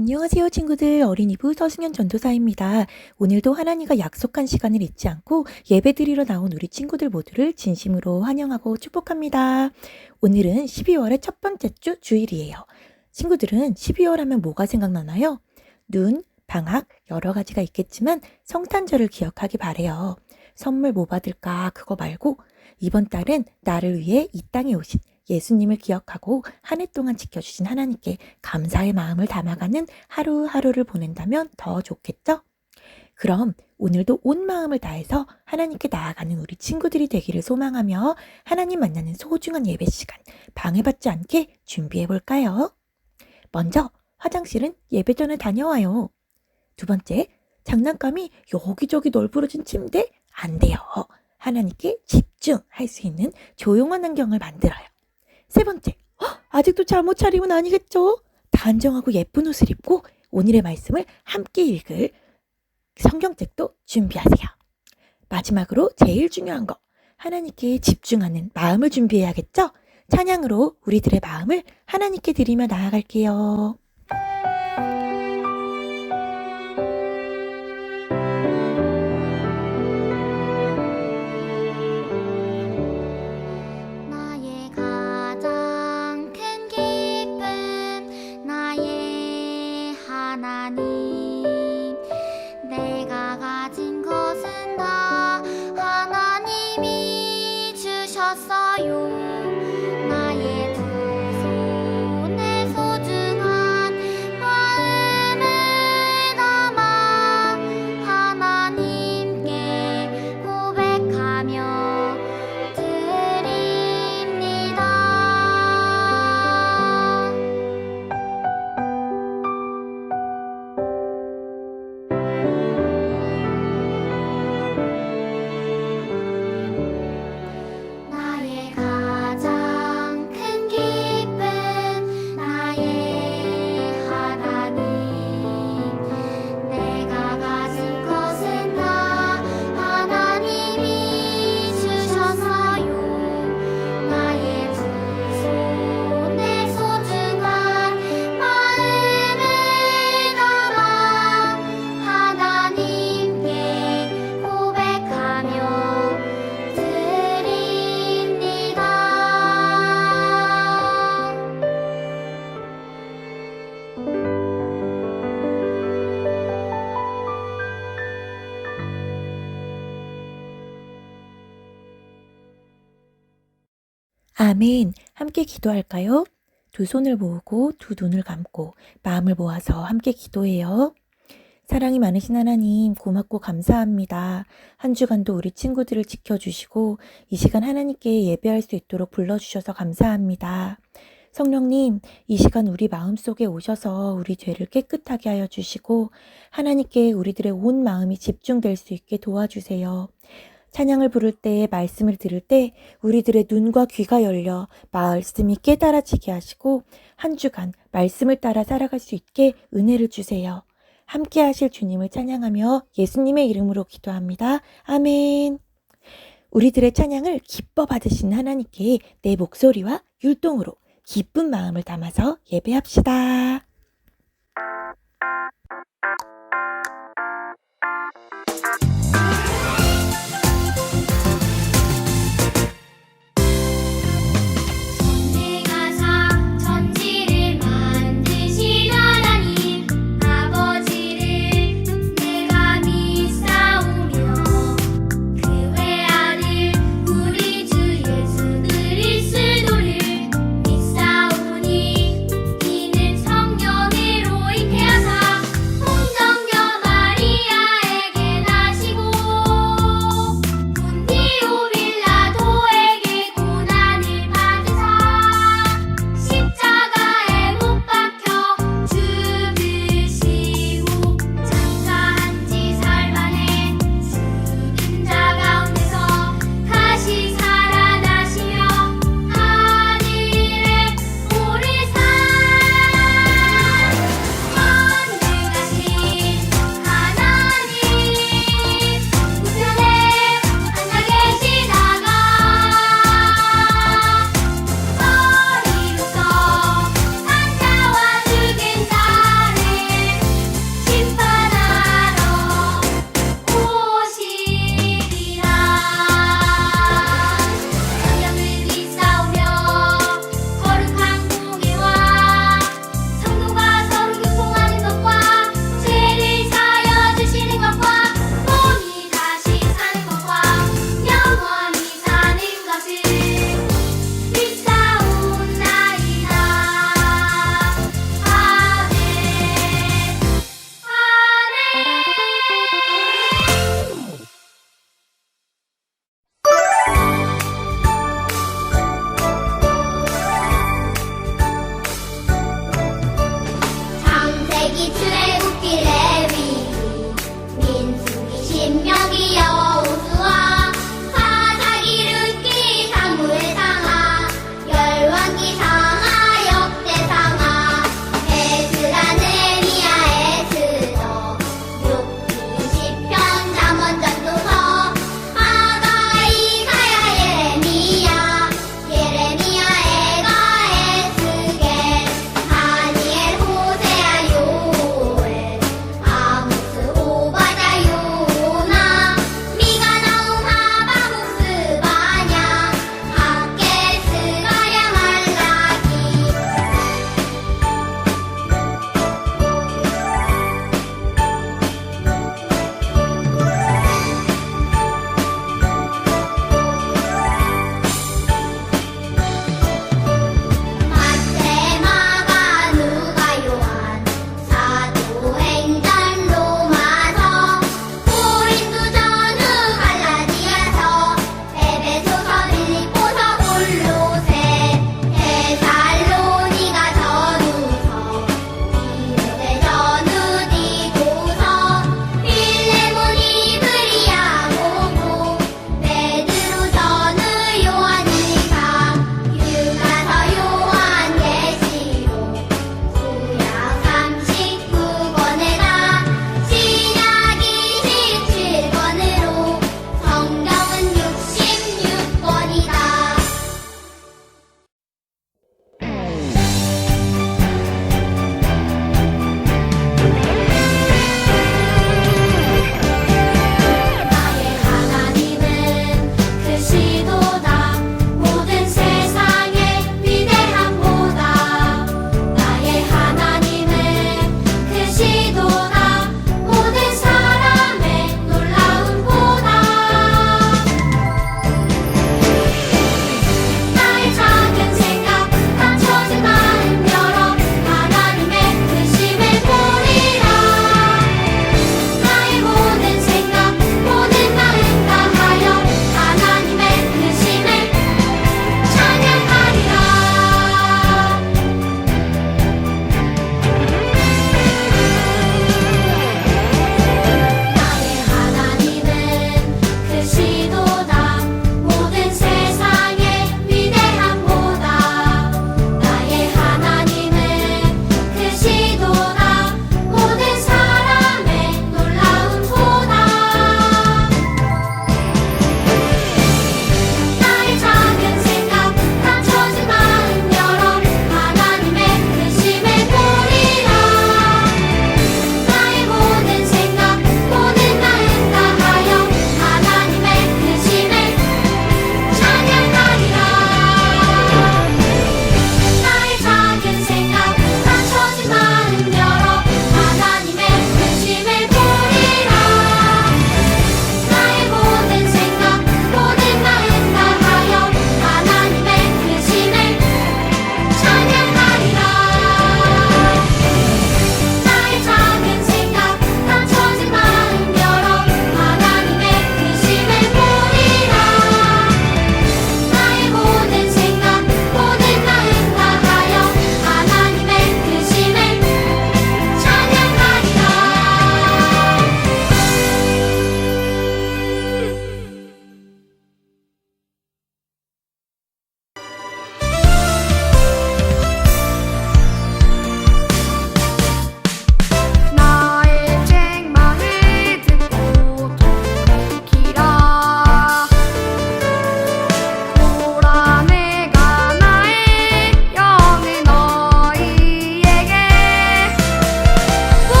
안녕하세요, 친구들. 어린이부 서승현 전도사입니다. 오늘도 하나님과 약속한 시간을 잊지 않고 예배드리러 나온 우리 친구들 모두를 진심으로 환영하고 축복합니다. 오늘은 12월의 첫 번째 주 주일이에요. 친구들은 12월 하면 뭐가 생각나나요? 눈, 방학, 여러 가지가 있겠지만 성탄절을 기억하기 바래요. 선물 뭐 받을까 그거 말고 이번 달은 나를 위해 이 땅에 오신 예수님을 기억하고 한 해 동안 지켜주신 하나님께 감사의 마음을 담아가는 하루하루를 보낸다면 더 좋겠죠? 그럼 오늘도 온 마음을 다해서 하나님께 나아가는 우리 친구들이 되기를 소망하며 하나님 만나는 소중한 예배 시간 방해받지 않게 준비해 볼까요? 먼저 화장실은 예배 전에 다녀와요. 두 번째, 장난감이 여기저기 널브러진 침대 안 돼요. 하나님께 집중할 수 있는 조용한 환경을 만들어요. 세 번째, 아직도 잠못 차림은 아니겠죠? 단정하고 예쁜 옷을 입고 오늘의 말씀을 함께 읽을 성경책도 준비하세요. 마지막으로 제일 중요한 거, 하나님께 집중하는 마음을 준비해야겠죠? 찬양으로 우리들의 마음을 하나님께 드리며 나아갈게요. 나의 가장 큰 기쁨 나의 하나님 내가 가진 것은 다 하나님이 주셨어요. 나의 두 손에 소중한 마음을 담아 하나님께 고백하며 드립니다. 나의 가장 큰 기쁨 나의 하나님 내가 가진 것은 다 하나님이 주셔서요. 나의 두 손에 소중한 마음을 담아 하나님께 고백하며 드립니다. 아멘. 함께 기도할까요? 두 손을 모으고 두 눈을 감고 마음을 모아서 함께 기도해요. 사랑이 많으신 하나님, 고맙고 감사합니다. 한 주간도 우리 친구들을 지켜주시고 이 시간 하나님께 예배할 수 있도록 불러주셔서 감사합니다. 성령님, 이 시간 우리 마음속에 오셔서 우리 죄를 깨끗하게 하여 주시고 하나님께 우리들의 온 마음이 집중될 수 있게 도와주세요. 찬양을 부를 때, 말씀을 들을 때 우리들의 눈과 귀가 열려 말씀이 깨달아지게 하시고 한 주간 말씀을 따라 살아갈 수 있게 은혜를 주세요. 함께 하실 주님을 찬양하며 예수님의 이름으로 기도합니다. 아멘. 우리들의 찬양을 기뻐 받으신 하나님께 내 목소리와 율동으로 기쁜 마음을 담아서 예배합시다. 천지가사 천지를 만드신 하나님 아버지를 내가 믿사오며 그 외아들 우리 주 예수 그리스도를 믿사오니 이는 성령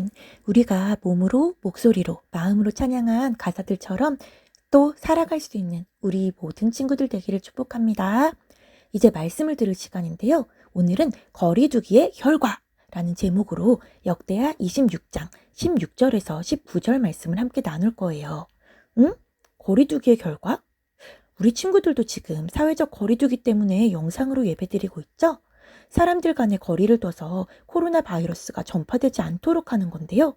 아멘. 우리가 몸으로, 목소리로, 마음으로 찬양한 가사들처럼 또 살아갈 수 있는 우리 모든 친구들 되기를 축복합니다. 이제 말씀을 들을 시간인데요. 오늘은 거리두기의 결과라는 제목으로 역대하 26장 16절에서 19절 말씀을 함께 나눌 거예요. 응? 거리두기의 결과? 우리 친구들도 지금 사회적 거리두기 때문에 영상으로 예배드리고 있죠? 사람들 간의 거리를 둬서 코로나 바이러스가 전파되지 않도록 하는 건데요.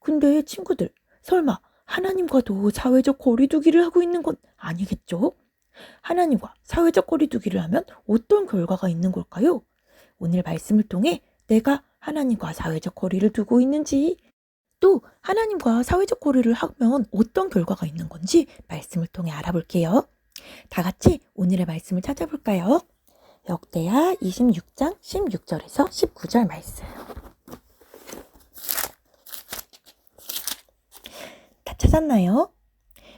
근데 친구들, 설마 하나님과도 사회적 거리두기를 하고 있는 건 아니겠죠? 하나님과 사회적 거리두기를 하면 어떤 결과가 있는 걸까요? 오늘 말씀을 통해 내가 하나님과 사회적 거리를 두고 있는지, 또 하나님과 사회적 거리를 하면 어떤 결과가 있는 건지 말씀을 통해 알아볼게요. 다 같이 오늘의 말씀을 찾아볼까요? 역대하 26장 16절에서 19절 말씀. 다 찾았나요?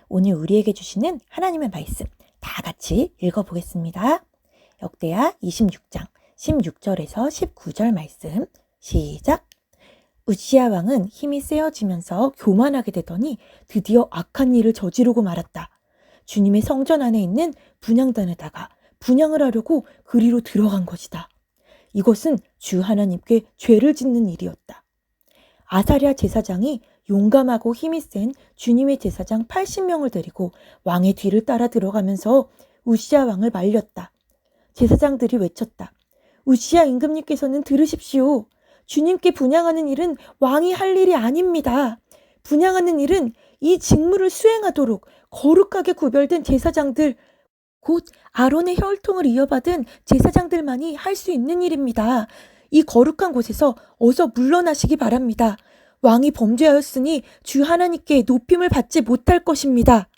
오늘 우리에게 주시는 하나님의 말씀 다 같이 읽어보겠습니다. 역대하 26장 16절에서 19절 말씀 시작! 우시야 왕은 힘이 세어지면서 교만하게 되더니 드디어 악한 일을 저지르고 말았다. 주님의 성전 안에 있는 분향단에다가 분향을 하려고 그리로 들어간 것이다. 이것은 주 하나님께 죄를 짓는 일이었다. 아사랴 제사장이 용감하고 힘이 센 주님의 제사장 80명을 데리고 왕의 뒤를 따라 들어가면서 우시야 왕을 말렸다. 제사장들이 외쳤다. 우시야 임금님께서는 들으십시오. 주님께 분향하는 일은 왕이 할 일이 아닙니다. 분향하는 일은 이 직무를 수행하도록 거룩하게 구별된 제사장들, 곧 아론의 혈통을 이어받은 제사장들만이 할 수 있는 일입니다. 이 거룩한 곳에서 어서 물러나시기 바랍니다. 왕이 범죄하였으니 주 하나님께 높임을 받지 못할 것입니다.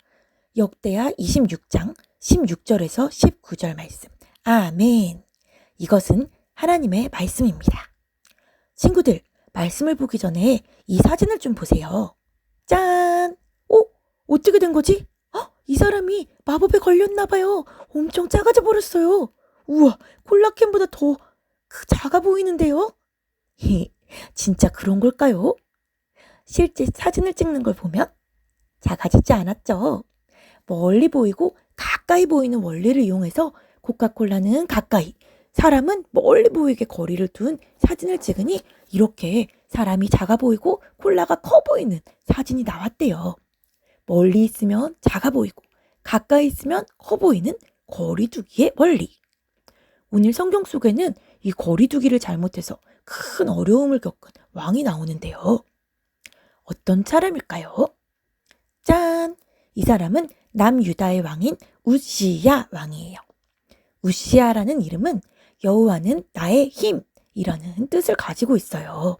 역대하 26장 16절에서 19절 말씀. 아멘. 이것은 하나님의 말씀입니다. 친구들, 말씀을 보기 전에 이 사진을 좀 보세요. 짠! 어떻게 된 거지? 이 사람이 마법에 걸렸나 봐요. 엄청 작아져 버렸어요. 우와, 콜라캔보다 더 작아 보이는데요? 진짜 그런 걸까요? 실제 사진을 찍는 걸 보면 작아지지 않았죠. 멀리 보이고 가까이 보이는 원리를 이용해서 코카콜라는 가까이, 사람은 멀리 보이게 거리를 둔 사진을 찍으니 이렇게 사람이 작아 보이고 콜라가 커 보이는 사진이 나왔대요. 멀리 있으면 작아 보이고 가까이 있으면 커 보이는 거리두기의 원리. 오늘 성경 속에는 이 거리두기를 잘못해서 큰 어려움을 겪은 왕이 나오는데요. 어떤 사람일까요? 짠! 이 사람은 남유다의 왕인 우시야 왕이에요. 우시야라는 이름은 여호와는 나의 힘이라는 뜻을 가지고 있어요.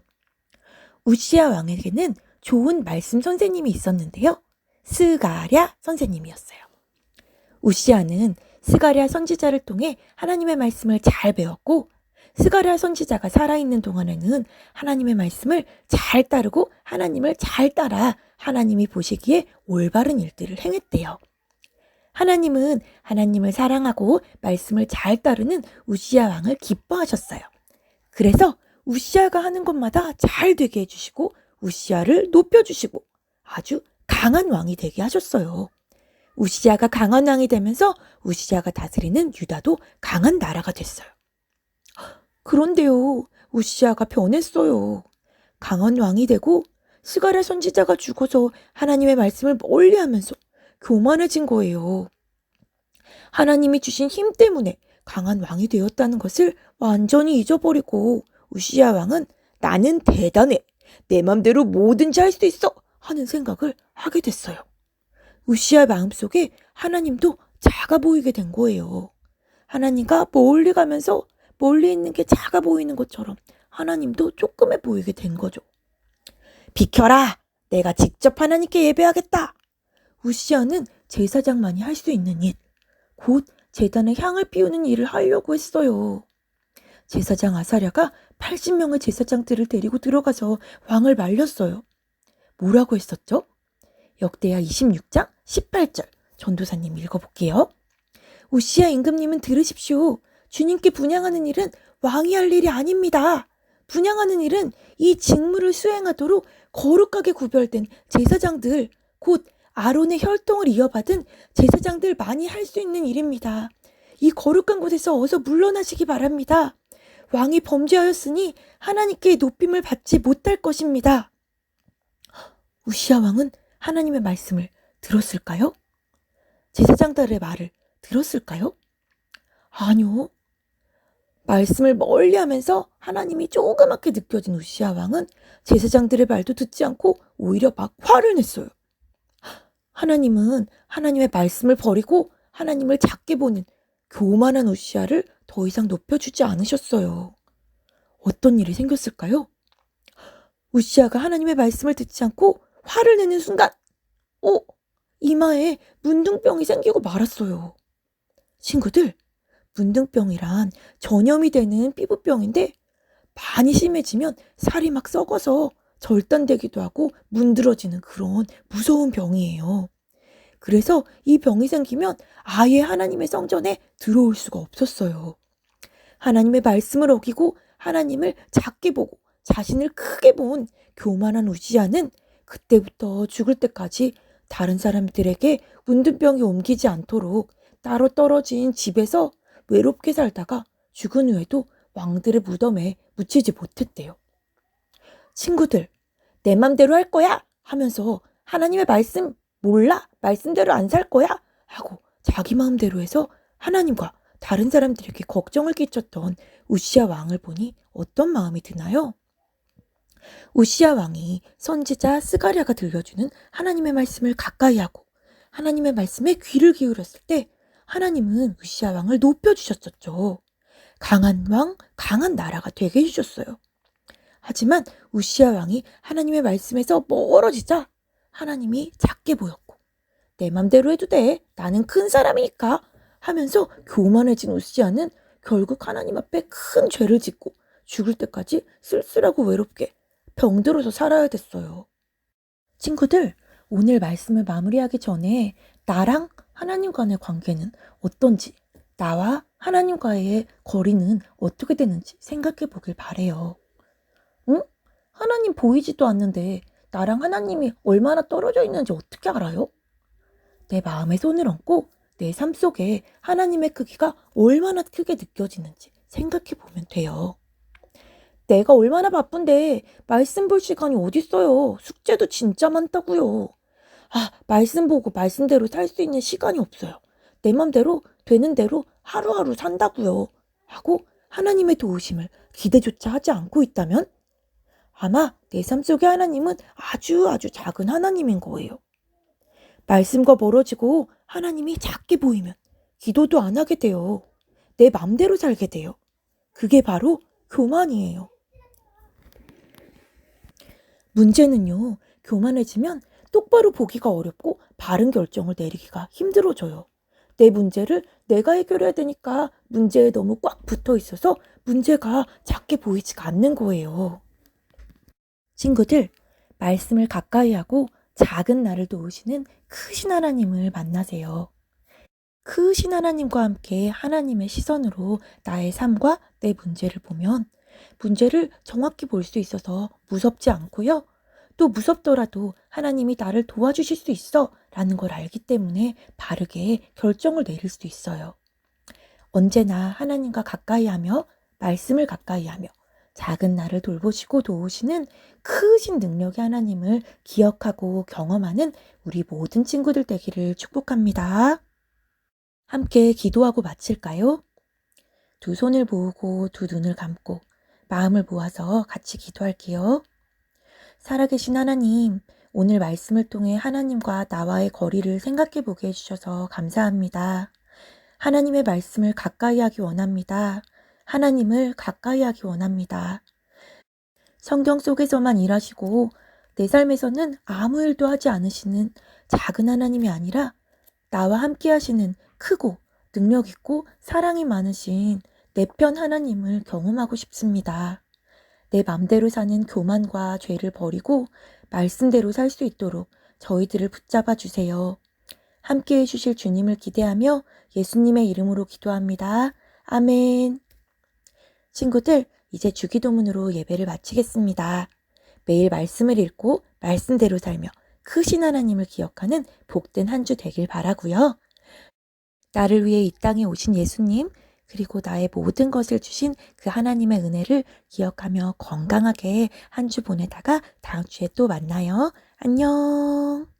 우시야 왕에게는 좋은 말씀 선생님이 있었는데요. 스가랴 선생님이었어요. 우시야는 스가랴 선지자를 통해 하나님의 말씀을 잘 배웠고, 스가랴 선지자가 살아있는 동안에는 하나님의 말씀을 잘 따르고 하나님을 잘 따라 하나님이 보시기에 올바른 일들을 행했대요. 하나님은 하나님을 사랑하고 말씀을 잘 따르는 우시야 왕을 기뻐하셨어요. 그래서 우시야가 하는 것마다 잘 되게 해주시고 우시야를 높여주시고 아주 강한 왕이 되게 하셨어요. 우시야가 강한 왕이 되면서 우시야가 다스리는 유다도 강한 나라가 됐어요. 그런데요, 우시야가 변했어요. 강한 왕이 되고 스가랴 선지자가 죽어서 하나님의 말씀을 멀리하면서 교만해진 거예요. 하나님이 주신 힘 때문에 강한 왕이 되었다는 것을 완전히 잊어버리고 우시야 왕은 나는 대단해, 내 맘대로 뭐든지 할 수 있어 하는 생각을 하게 됐어요. 우시야 마음속에 하나님도 작아 보이게 된 거예요. 하나님과 멀리 가면서 멀리 있는 게 작아 보이는 것처럼 하나님도 조그매 보이게 된 거죠. 비켜라! 내가 직접 하나님께 예배하겠다! 우시야는 제사장만이 할 수 있는 일, 곧 제단에 향을 피우는 일을 하려고 했어요. 제사장 아사랴가 80명의 제사장들을 데리고 들어가서 왕을 말렸어요. 뭐라고 했었죠? 역대하 26장 18절 전도사님 읽어볼게요. 우시야 임금님은 들으십시오. 주님께 분향하는 일은 왕이 할 일이 아닙니다. 분향하는 일은 이 직무를 수행하도록 거룩하게 구별된 제사장들, 곧 아론의 혈통을 이어받은 제사장들만이 할 수 있는 일입니다. 이 거룩한 곳에서 어서 물러나시기 바랍니다. 왕이 범죄하였으니 하나님께 높임을 받지 못할 것입니다. 우시야 왕은 하나님의 말씀을 들었을까요? 제사장들의 말을 들었을까요? 아니요. 말씀을 멀리하면서 하나님이 조그맣게 느껴진 우시야 왕은 제사장들의 말도 듣지 않고 오히려 막 화를 냈어요. 하나님은 하나님의 말씀을 버리고 하나님을 작게 보는 교만한 우시야를 더 이상 높여주지 않으셨어요. 어떤 일이 생겼을까요? 우시야가 하나님의 말씀을 듣지 않고 화를 내는 순간 이마에 문둥병이 생기고 말았어요. 친구들, 문둥병이란 전염이 되는 피부병인데 많이 심해지면 살이 막 썩어서 절단되기도 하고 문드러지는 그런 무서운 병이에요. 그래서 이 병이 생기면 아예 하나님의 성전에 들어올 수가 없었어요. 하나님의 말씀을 어기고 하나님을 작게 보고 자신을 크게 본 교만한 우시야는 그때부터 죽을 때까지 다른 사람들에게 문둥병이 옮기지 않도록 따로 떨어진 집에서 외롭게 살다가 죽은 후에도 왕들의 무덤에 묻히지 못했대요. 친구들, 내 맘대로 할 거야 하면서 하나님의 말씀 몰라? 말씀대로 안 살 거야? 하고 자기 마음대로 해서 하나님과 다른 사람들에게 걱정을 끼쳤던 우시야 왕을 보니 어떤 마음이 드나요? 우시야 왕이 선지자 스가랴가 들려주는 하나님의 말씀을 가까이 하고 하나님의 말씀에 귀를 기울였을 때 하나님은 우시야 왕을 높여주셨었죠. 강한 왕, 강한 나라가 되게 해주셨어요. 하지만 우시야 왕이 하나님의 말씀에서 멀어지자 하나님이 작게 보였고 내 맘대로 해도 돼. 나는 큰 사람이니까 하면서 교만해진 우시야는 결국 하나님 앞에 큰 죄를 짓고 죽을 때까지 쓸쓸하고 외롭게 병들어서 살아야 됐어요. 친구들, 오늘 말씀을 마무리하기 전에 나랑 하나님 간의 관계는 어떤지, 나와 하나님과의 거리는 어떻게 되는지 생각해 보길 바래요. 응? 하나님 보이지도 않는데 나랑 하나님이 얼마나 떨어져 있는지 어떻게 알아요? 내 마음에 손을 얹고 내 삶 속에 하나님의 크기가 얼마나 크게 느껴지는지 생각해 보면 돼요. 내가 얼마나 바쁜데 말씀 볼 시간이 어딨어요. 숙제도 진짜 많다고요. 말씀 보고 말씀대로 살 수 있는 시간이 없어요. 내 맘대로 되는 대로 하루하루 산다고요. 하고 하나님의 도우심을 기대조차 하지 않고 있다면 아마 내 삶 속의 하나님은 아주 작은 하나님인 거예요. 말씀과 멀어지고 하나님이 작게 보이면 기도도 안 하게 돼요. 내 맘대로 살게 돼요. 그게 바로 교만이에요. 문제는요, 교만해지면 똑바로 보기가 어렵고 바른 결정을 내리기가 힘들어져요. 내 문제를 내가 해결해야 되니까 문제에 너무 꽉 붙어 있어서 문제가 작게 보이지가 않는 거예요. 친구들, 말씀을 가까이 하고 작은 나를 도우시는 크신 하나님을 만나세요. 크신 하나님과 함께 하나님의 시선으로 나의 삶과 내 문제를 보면 문제를 정확히 볼 수 있어서 무섭지 않고요. 또 무섭더라도 하나님이 나를 도와주실 수 있어 라는 걸 알기 때문에 바르게 결정을 내릴 수 있어요. 언제나 하나님과 가까이 하며 말씀을 가까이 하며 작은 나를 돌보시고 도우시는 크신 능력의 하나님을 기억하고 경험하는 우리 모든 친구들 되기를 축복합니다. 함께 기도하고 마칠까요? 두 손을 모으고 두 눈을 감고 마음을 모아서 같이 기도할게요. 살아계신 하나님, 오늘 말씀을 통해 하나님과 나와의 거리를 생각해 보게 해주셔서 감사합니다. 하나님의 말씀을 가까이 하기 원합니다. 하나님을 가까이 하기 원합니다. 성경 속에서만 일하시고 내 삶에서는 아무 일도 하지 않으시는 작은 하나님이 아니라 나와 함께 하시는 크고 능력 있고 사랑이 많으신 내 편 하나님을 경험하고 싶습니다. 내 맘대로 사는 교만과 죄를 버리고 말씀대로 살 수 있도록 저희들을 붙잡아 주세요. 함께 해주실 주님을 기대하며 예수님의 이름으로 기도합니다. 아멘. 친구들, 이제 주기도문으로 예배를 마치겠습니다. 매일 말씀을 읽고 말씀대로 살며 크신 하나님을 기억하는 복된 한 주 되길 바라고요. 나를 위해 이 땅에 오신 예수님, 그리고 나의 모든 것을 주신 그 하나님의 은혜를 기억하며 건강하게 한 주 보내다가 다음 주에 또 만나요. 안녕.